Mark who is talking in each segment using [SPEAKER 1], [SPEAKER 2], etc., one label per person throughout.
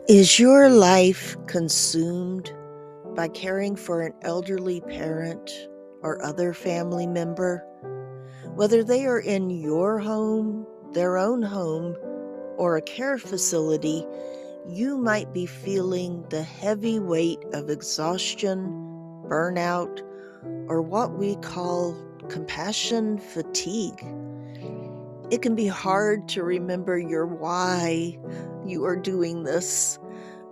[SPEAKER 1] Is your life consumed by caring for an elderly parent or other family member? Whether they are in your home, their own home, or a care facility, you might be feeling the heavy weight of exhaustion, burnout, or what we call compassion fatigue. It can be hard to remember your why you are doing this,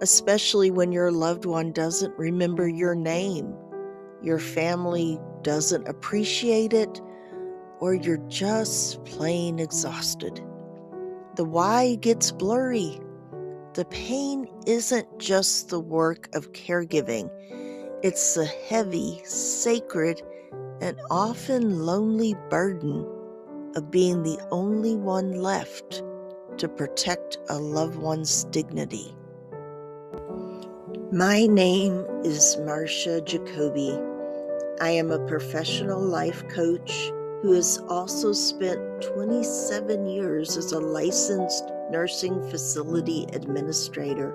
[SPEAKER 1] especially when your loved one doesn't remember your name, your family doesn't appreciate it, or you're just plain exhausted. The why gets blurry. The pain isn't just the work of caregiving, it's the heavy, sacred, and often lonely burden of being the only one left to protect a loved one's dignity. My name is Marcia Jacobi. I am a professional life coach who has also spent 27 years as a licensed nursing facility administrator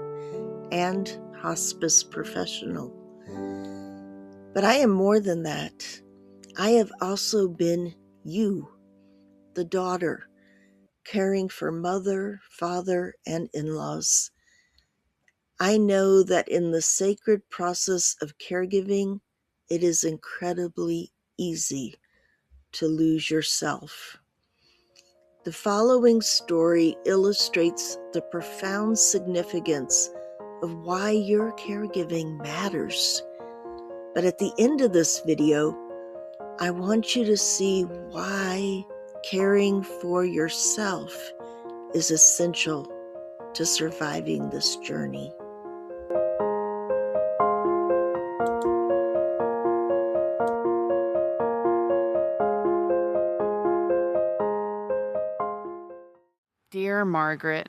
[SPEAKER 1] and hospice professional. But I am more than that. I have also been you, the daughter, caring for mother, father, and in-laws. I know that in the sacred process of caregiving, it is incredibly easy to lose yourself. The following story illustrates the profound significance of why your caregiving matters. But at the end of this video, I want you to see why caring for yourself is essential to surviving this journey.
[SPEAKER 2] Dear Margaret,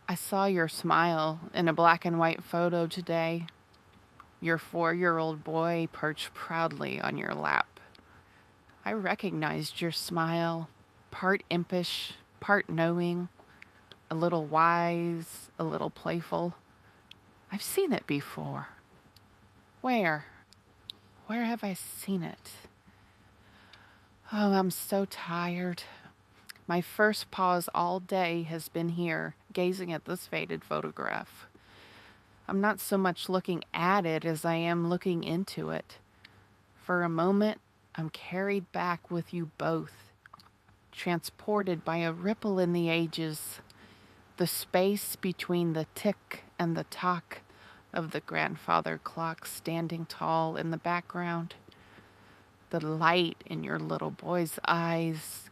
[SPEAKER 2] I saw your smile in a black and white photo today. Your 4-year-old boy perched proudly on your lap. I recognized your smile, part impish, part knowing, a little wise, a little playful. I've seen it before. Where? Where have I seen it? Oh, I'm so tired. My first pause all day has been here, gazing at this faded photograph. I'm not so much looking at it as I am looking into it. For a moment, I'm carried back with you both, transported by a ripple in the ages, the space between the tick and the tock of the grandfather clock standing tall in the background, the light in your little boy's eyes,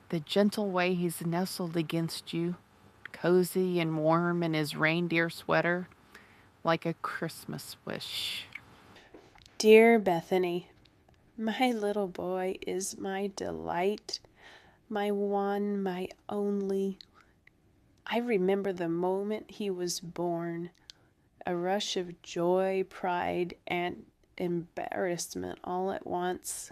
[SPEAKER 2] the gentle way he's nestled against you, cozy and warm in his reindeer sweater, like a Christmas wish.
[SPEAKER 3] Dear Bethany, my little boy is my delight, my one, my only. I remember the moment he was born, a rush of joy, pride, and embarrassment all at once.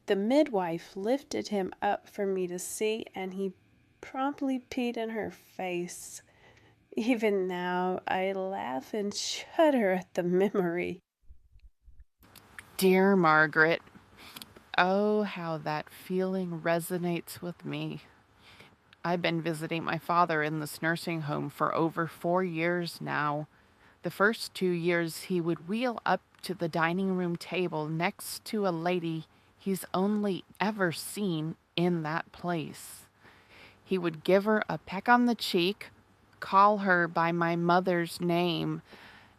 [SPEAKER 3] The midwife lifted him up for me to see, and he promptly peed in her face. Even now, I laugh and shudder at the memory.
[SPEAKER 2] Dear Margaret, oh, how that feeling resonates with me. I've been visiting my father in this nursing home for over 4 years now. The first 2 years, he would wheel up to the dining room table next to a lady he's only ever seen in that place. He would give her a peck on the cheek, call her by my mother's name,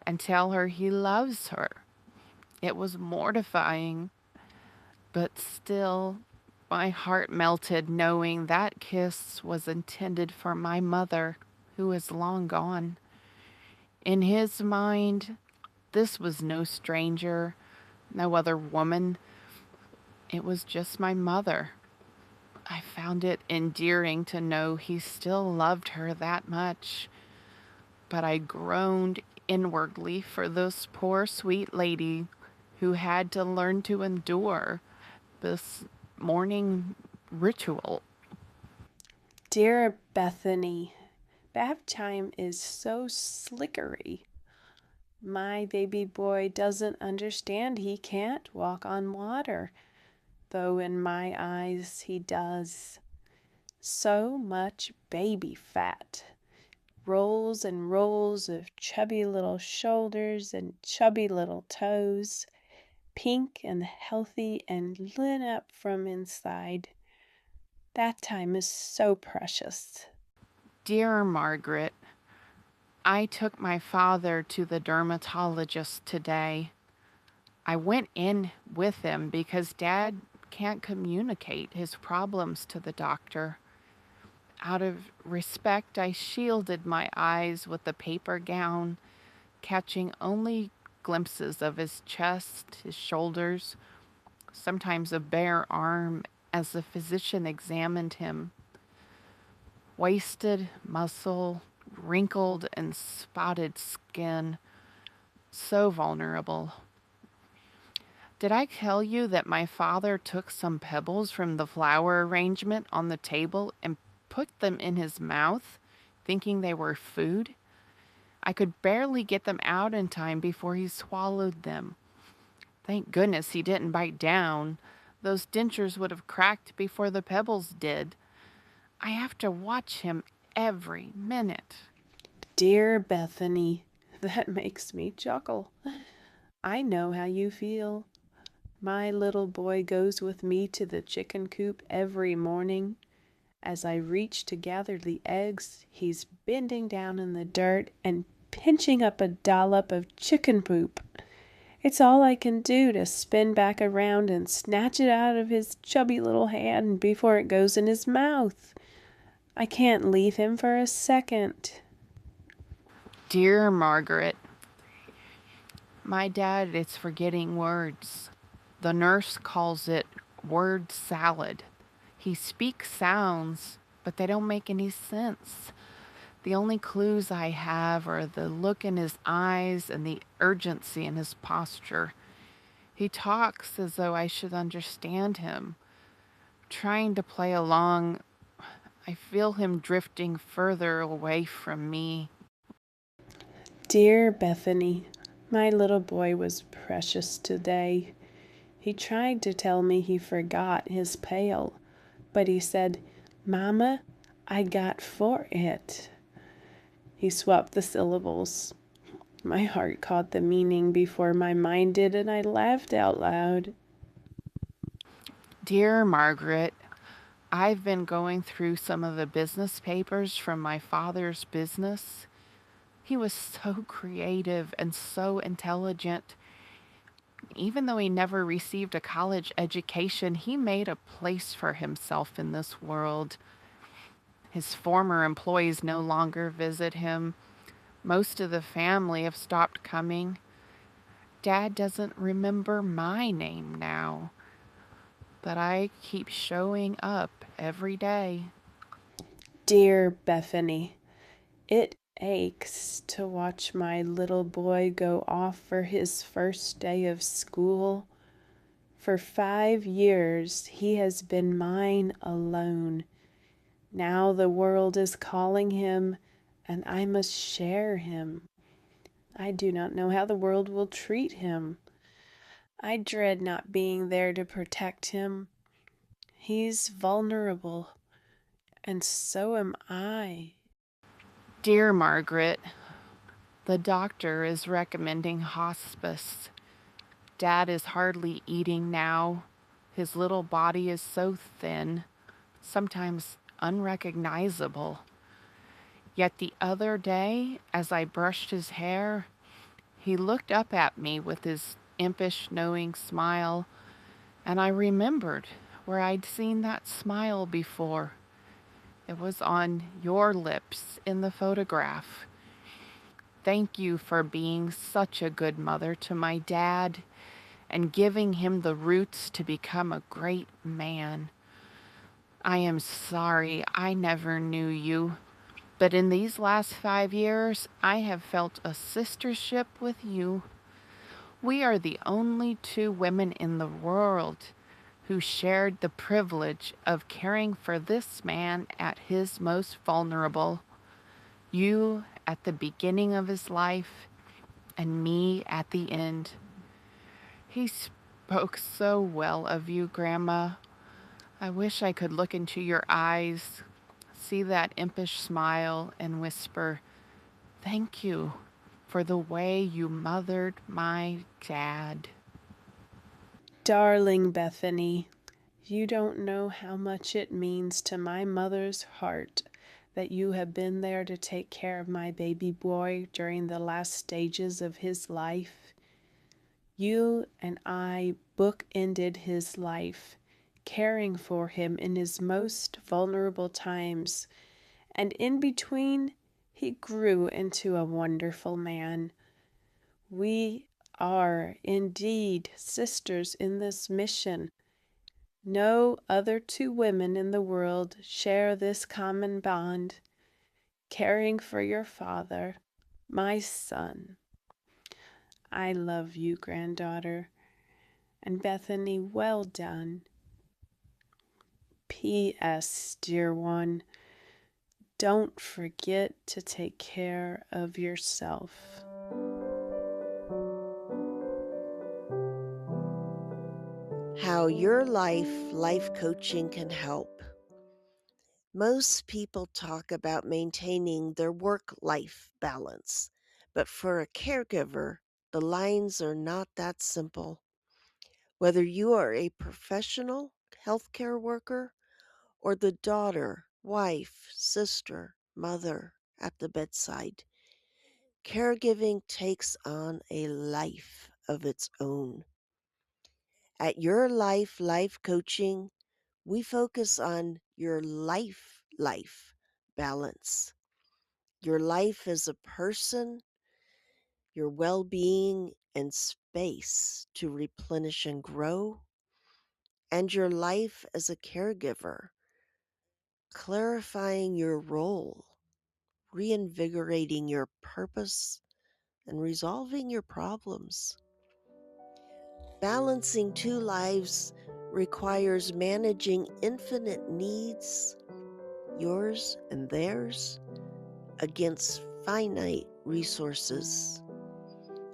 [SPEAKER 2] and tell her he loves her. It was mortifying, but still, my heart melted knowing that kiss was intended for my mother, who is long gone. In his mind, this was no stranger, no other woman. It was just my mother. I found it endearing to know he still loved her that much, but I groaned inwardly for this poor sweet lady who had to learn to endure this morning ritual.
[SPEAKER 3] Dear Bethany, Bath time is so slickery. My baby boy doesn't understand he can't walk on water, though in my eyes he does. So much baby fat. Rolls and rolls of chubby little shoulders and chubby little toes, pink and healthy and lit up from inside. That time is so precious.
[SPEAKER 2] Dear Margaret, I took my father to the dermatologist today. I went in with him because Dad can't communicate his problems to the doctor. Out of respect, I shielded my eyes with a paper gown, catching only glimpses of his chest, his shoulders, sometimes a bare arm as the physician examined him. Wasted muscle, wrinkled and spotted skin, so vulnerable. Did I tell you that my father took some pebbles from the flower arrangement on the table and put them in his mouth, thinking they were food? I could barely get them out in time before he swallowed them. Thank goodness he didn't bite down. Those dentures would have cracked before the pebbles did. I have to watch him every minute.
[SPEAKER 3] Dear Bethany, that makes me chuckle. I know how you feel. My little boy goes with me to the chicken coop every morning. As I reach to gather the eggs, he's bending down in the dirt and pinching up a dollop of chicken poop. It's all I can do to spin back around and snatch it out of his chubby little hand before it goes in his mouth. I can't leave him for a second.
[SPEAKER 2] Dear Margaret, my dad is forgetting words. The nurse calls it word salad. He speaks sounds, but they don't make any sense. The only clues I have are the look in his eyes and the urgency in his posture. He talks as though I should understand him. Trying to play along, I feel him drifting further away from me.
[SPEAKER 3] Dear Bethany, my little boy was precious today. He tried to tell me he forgot his pail, but he said, "Mama, I got for it." He swapped the syllables. My heart caught the meaning before my mind did, and I laughed out loud.
[SPEAKER 2] Dear Margaret, I've been going through some of the business papers from my father's business. He was so creative and so intelligent. Even though he never received a college education, he made a place for himself in this world. His former employees no longer visit him. Most of the family have stopped coming. Dad doesn't remember my name now, but I keep showing up every day.
[SPEAKER 3] Dear Bethany, it aches to watch my little boy go off for his first day of school. For 5 years he has been mine alone. Now the world is calling him, and I must share him. I do not know how the world will treat him. I dread not being there to protect him. He's vulnerable, and so am I.
[SPEAKER 2] Dear Margaret, the doctor is recommending hospice. Dad is hardly eating now. His little body is so thin, sometimes unrecognizable. Yet the other day, as I brushed his hair, he looked up at me with his impish, knowing smile, and I remembered where I'd seen that smile before. It was on your lips in the photograph. Thank you for being such a good mother to my dad and giving him the roots to become a great man. I am sorry I never knew you, but in these last 5 years, I have felt a sistership with you. We are the only 2 women in the world who shared the privilege of caring for this man at his most vulnerable. You at the beginning of his life and me at the end. He spoke so well of you, Grandma. I wish I could look into your eyes, see that impish smile, and whisper, "Thank you for the way you mothered my dad."
[SPEAKER 3] Darling Bethany, you don't know how much it means to my mother's heart that you have been there to take care of my baby boy during the last stages of his life. You and I bookended his life, caring for him in his most vulnerable times, and in between, he grew into a wonderful man. We are indeed sisters in this mission. No other two women in the world share this common bond, caring for your father, my son. I love you, granddaughter. And Bethany, well done. P.S., dear one, don't forget to take care of yourself.
[SPEAKER 1] How your life coaching can help. Most people talk about maintaining their work-life balance, but for a caregiver, the lines are not that simple. Whether you are a professional healthcare worker or the daughter, wife, sister, mother at the bedside, caregiving takes on a life of its own. At Your Life Coaching, we focus on your life balance. Your life as a person, your well-being and space to replenish and grow, and your life as a caregiver, clarifying your role, reinvigorating your purpose, and resolving your problems. Balancing two lives requires managing infinite needs, yours and theirs, against finite resources.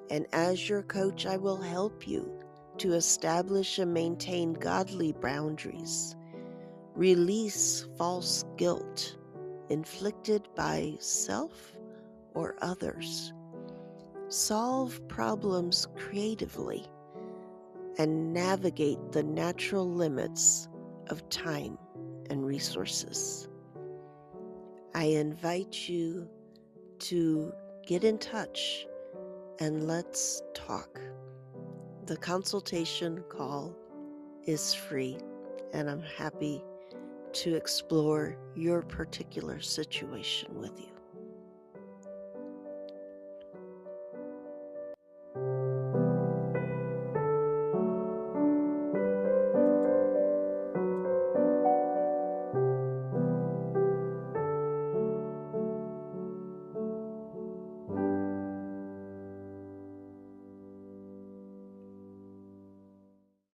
[SPEAKER 1] And as your coach, I will help you to establish and maintain godly boundaries, release false guilt inflicted by self or others, solve problems creatively, and navigate the natural limits of time and resources. I invite you to get in touch and let's talk. The consultation call is free, and I'm happy to explore your particular situation with you.